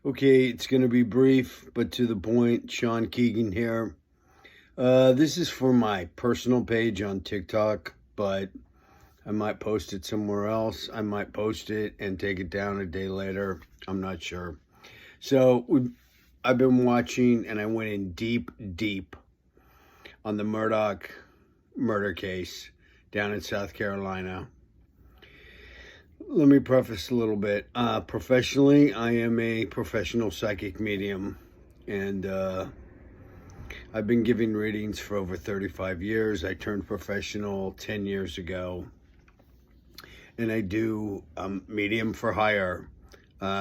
Okay, it's going to be brief, but to the point. Sean Keegan here. This is for my personal page on TikTok, but I might post it somewhere else. I might post it and take it down a day later. I'm not sure. So I've been watching, and I went in deep on the Murdoch murder case down in South Carolina. Let me preface a little bit. Professionally, I am a professional psychic medium, and I've been giving readings for over 35 years. I turned professional 10 years ago, and I do medium for hire,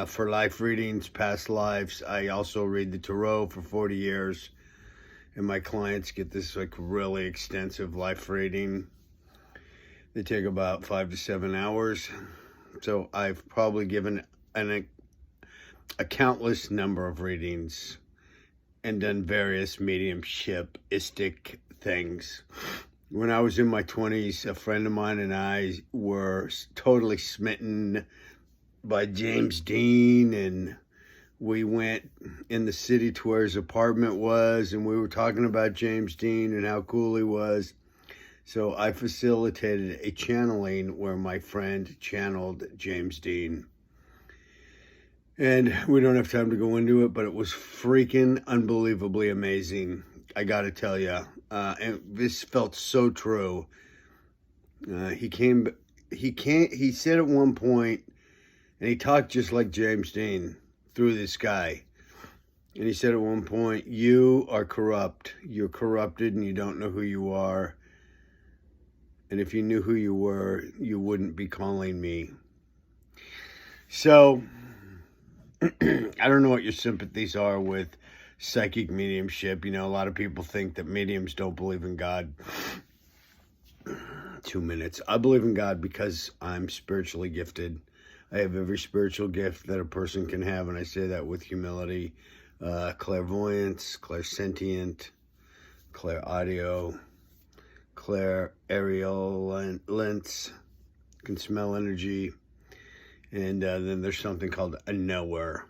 for life readings, past lives. I also read the tarot for 40 years, and my clients get this like really extensive life reading. They take about 5 to 7 hours. So I've probably given a countless number of readings and done various mediumship-istic things. When I was in my 20s, a friend of mine and I were totally smitten by James Dean, and we went in the city to where his apartment was, and we were talking about James Dean and how cool he was. So I facilitated a channeling where my friend channeled James Dean. And we don't have time to go into it, but it was freaking unbelievably amazing. I got to tell you, and this felt so true. He said at one point, and he talked just like James Dean through this guy. And he said at one point, "You are corrupt. You're corrupted and you don't know who you are. And if you knew who you were, you wouldn't be calling me." So, I don't know what your sympathies are with psychic mediumship. You know, a lot of people think that mediums don't believe in God. 2 minutes. I believe in God because I'm spiritually gifted. I have every spiritual gift that a person can have, and I say that with humility. Clairvoyance, clairsentient, clairaudio, clairaudience, can smell energy, and then there's something called a knower.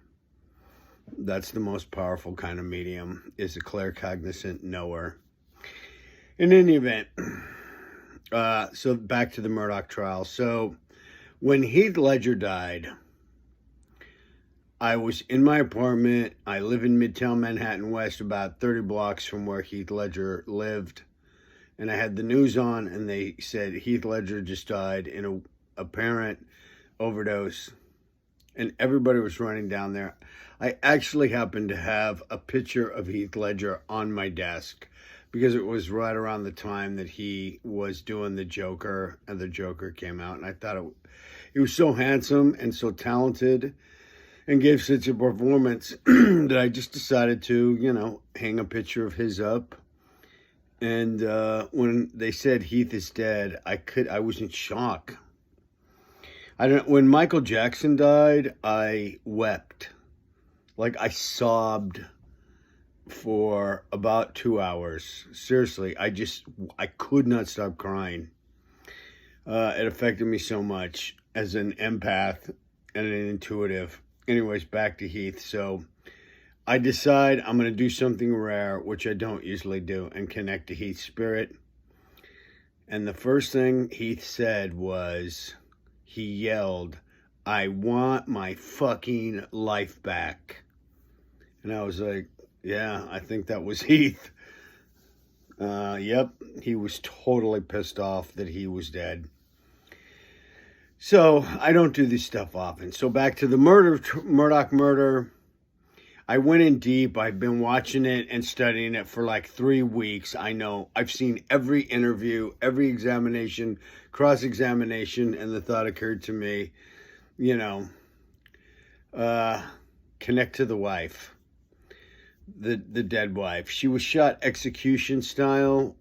That's the most powerful kind of medium, is a claircognizant knower. In any event, so back to the Murdoch trial. So when Heath Ledger died, I was in my apartment. I live in Midtown Manhattan West, about 30 blocks from where Heath Ledger lived. And I had the news on, and they said Heath Ledger just died in a apparent overdose. And everybody was running down there. I actually happened to have a picture of Heath Ledger on my desk because it was right around the time that he was doing the Joker, and the Joker came out. And I thought he was so handsome and so talented and gave such a performance that I just decided to, hang a picture of his up. And when they said Heath is dead, I was in shock. When Michael Jackson died, I wept. Like, I sobbed for about 2 hours. Seriously, I could not stop crying. It affected me so much as an empath and an intuitive. Anyways, back to Heath. So I decide I'm going to do something rare, which I don't usually do, and connect to Heath's spirit. And the first thing Heath said was, he yelled, "I want my fucking life back." And I was like, yeah, I think that was Heath. Yep, he was totally pissed off that he was dead. So I don't do this stuff often. So back to the Murdoch murder. I went in deep. I've been watching it and studying it for like 3 weeks. I know. I've seen every interview, every examination, cross-examination, and the thought occurred to me, connect to the wife, the dead wife. She was shot execution style.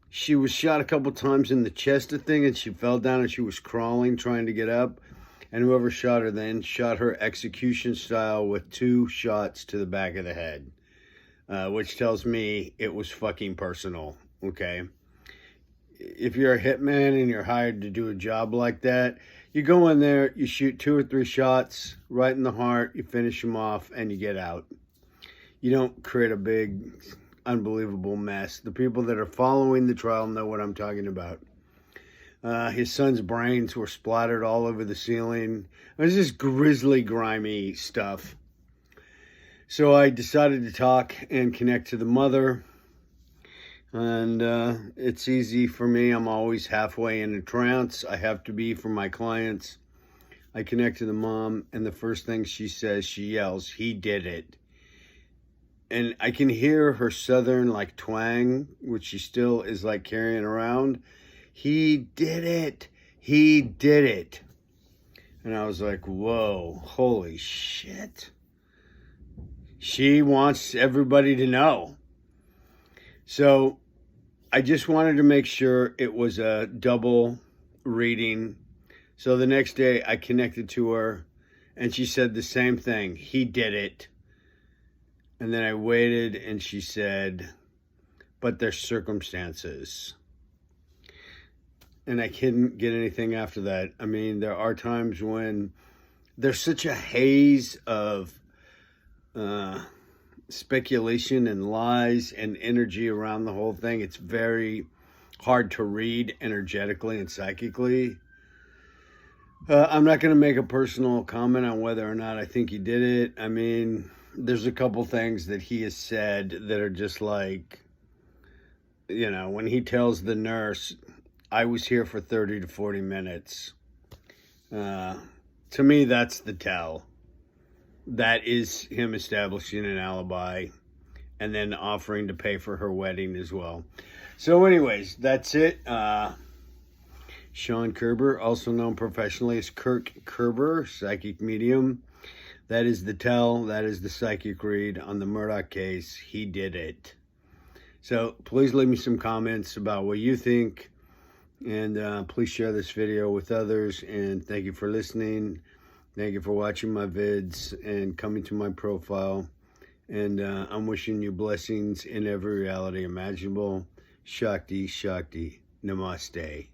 She was shot a couple times in the chest, I think, and she fell down and she was crawling, trying to get up. And whoever shot her then shot her execution style with 2 shots to the back of the head, which tells me it was fucking personal, okay? If you're a hitman and you're hired to do a job like that, You go in there, you shoot 2 or 3 shots right in the heart, you finish him off, and you get out. You don't create a big, unbelievable mess. The people that are following the trial know what I'm talking about. His son's brains were splattered all over the ceiling. It was just grisly, grimy stuff. So I decided to talk and connect to the mother. And it's easy for me. I'm always halfway in a trance. I have to be for my clients. I connect to the mom, and the first thing she says, she yells, "He did it." And I can hear her southern like twang, which she still is like carrying around. "He did it. He did it." And I was like, whoa, holy shit. She wants everybody to know. So I just wanted to make sure it was a double reading. So the next day I connected to her and she said the same thing. "He did it." And then I waited and she said, "But there's circumstances." And I couldn't get anything after that. I mean, there are times when there's such a haze of speculation and lies and energy around the whole thing. It's very hard to read energetically and psychically. I'm not going to make a personal comment on whether or not I think he did it. I mean, there's a couple things that he has said that are just like, you know, when he tells the nurse, "I was here for 30 to 40 minutes. To me, that's the tell. That is him establishing an alibi and then offering to pay for her wedding as well. So anyways, that's it. Sean Kerber, also known professionally as Kirk Kerber, psychic medium. That is the tell. That is the psychic read on the Murdoch case. He did it. So please leave me some comments about what you think. And please share this video with others. And thank you for listening. Thank you for watching my vids and coming to my profile. And I'm wishing you blessings in every reality imaginable. Shakti, Shakti, Namaste.